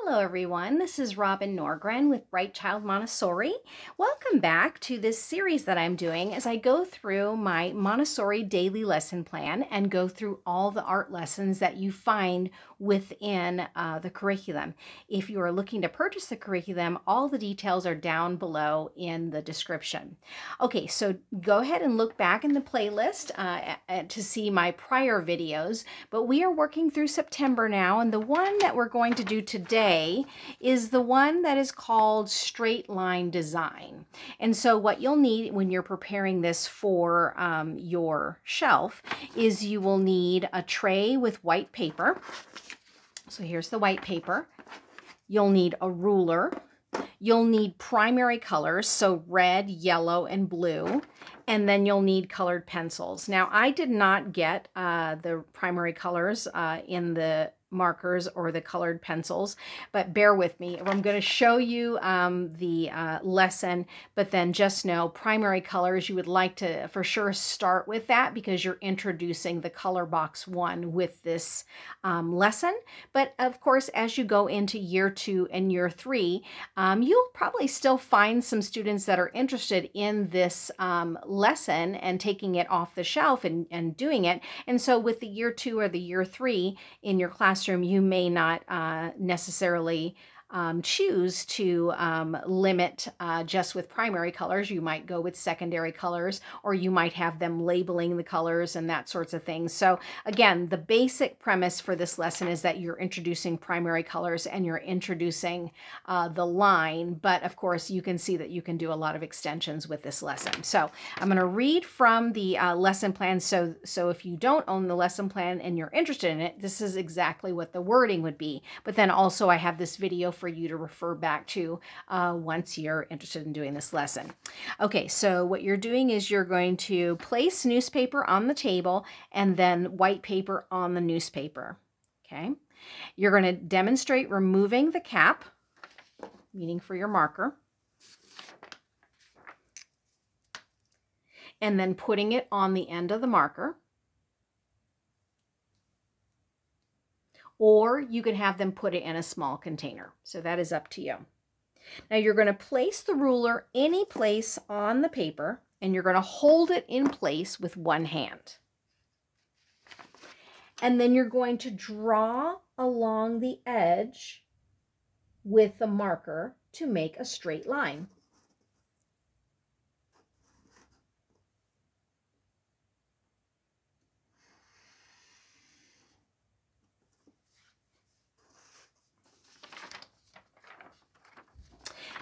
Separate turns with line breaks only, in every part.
Hello everyone, this is Robin Norgren with Bright Child Montessori. Welcome back to this series that I'm doing as I go through my Montessori daily lesson plan and go through all the art lessons that you find within the curriculum. If you are looking to purchase the curriculum, all the details are down below in the description. Okay, so go ahead and look back in the playlist to see my prior videos, but we are working through September now, and the one that we're going to do today is the one that is called straight line design. And so what you'll need when you're preparing this for your shelf is you will need a tray with white paper. So here's the white paper. You'll need a ruler. You'll need primary colors, so red, yellow, and blue. And then you'll need colored pencils. Now, I did not get the primary colors in the markers or the colored pencils, but bear with me. I'm going to show you the lesson, but then just know primary colors, you would like to for sure start with that because you're introducing the color box 1 with this lesson. But of course, as you go into year 2 and year 3, you'll probably still find some students that are interested in this lesson and taking it off the shelf and doing it. And so with the year 2 or the year 3 in your classroom, you may not necessarily choose to limit just with primary colors. You might go with secondary colors, or you might have them labeling the colors and that sorts of things. So again, the basic premise for this lesson is that you're introducing primary colors and you're introducing the line, but of course you can see that you can do a lot of extensions with this lesson. So I'm going to read from the lesson plan. So if you don't own the lesson plan and you're interested in it, this is exactly what the wording would be. But then also I have this video for you to refer back to once you're interested in doing this lesson. Okay, so what you're doing is you're going to place newspaper on the table and then white paper on the newspaper. Okay, you're going to demonstrate removing the cap, meaning for your marker, and then putting it on the end of the marker. Or you can have them put it in a small container. So that is up to you. Now you're going to place the ruler any place on the paper, and you're going to hold it in place with one hand. And then you're going to draw along the edge with the marker to make a straight line.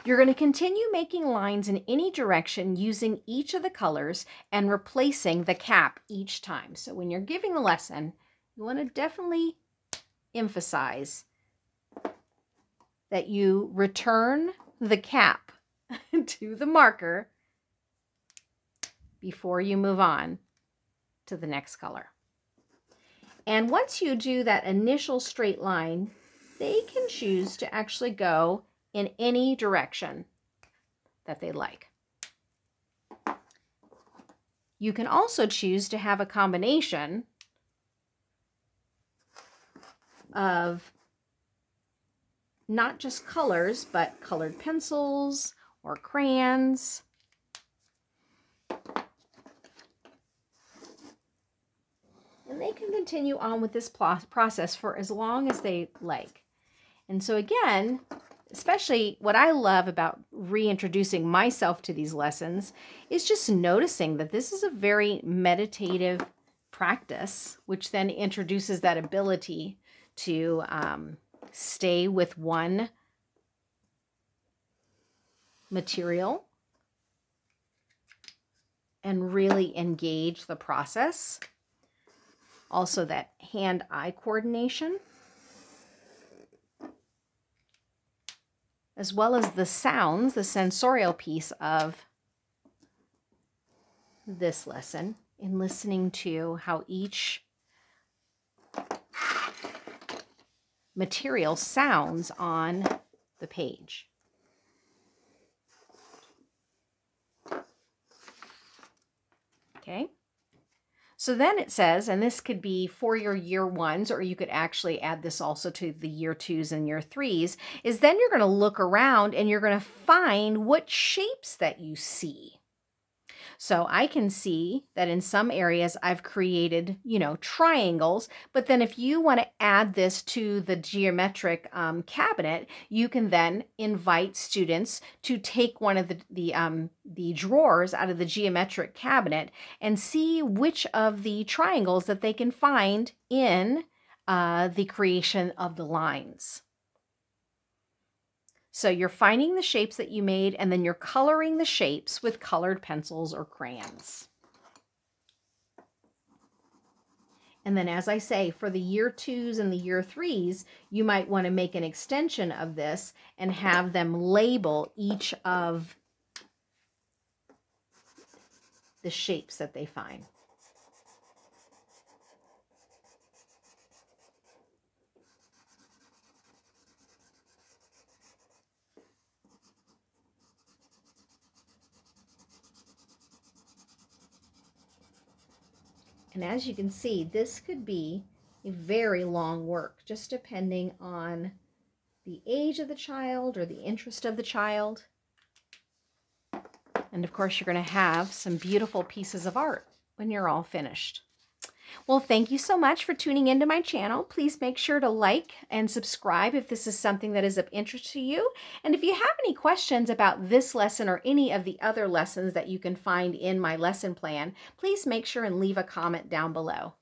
You're going to continue making lines in any direction using each of the colors and replacing the cap each time. So when you're giving the lesson, you want to definitely emphasize that you return the cap to the marker before you move on to the next color. And once you do that initial straight line, they can choose to actually go in any direction that they like. You can also choose to have a combination of not just colors, but colored pencils or crayons. And they can continue on with this process for as long as they like. And so again, especially what I love about reintroducing myself to these lessons is just noticing that this is a very meditative practice, which then introduces that ability to stay with one material and really engage the process. Also that hand-eye coordination, as well as the sounds, the sensorial piece of this lesson, in listening to how each material sounds on the page. Okay, So then it says, and this could be for your year ones, or you could actually add this also to the year twos and year threes, is then you're going to look around and you're going to find what shapes that you see. So I can see that in some areas I've created, triangles, but then if you want to add this to the geometric cabinet, you can then invite students to take one of the drawers out of the geometric cabinet and see which of the triangles that they can find in the creation of the lines. So you're finding the shapes that you made, and then you're coloring the shapes with colored pencils or crayons. And then, as I say, for the year twos and the year threes, you might want to make an extension of this and have them label each of the shapes that they find. And as you can see, this could be a very long work, just depending on the age of the child or the interest of the child. And of course, you're going to have some beautiful pieces of art when you're all finished. Well, thank you so much for tuning into my channel. Please make sure to like and subscribe if this is something that is of interest to you. And if you have any questions about this lesson or any of the other lessons that you can find in my lesson plan, please make sure and leave a comment down below.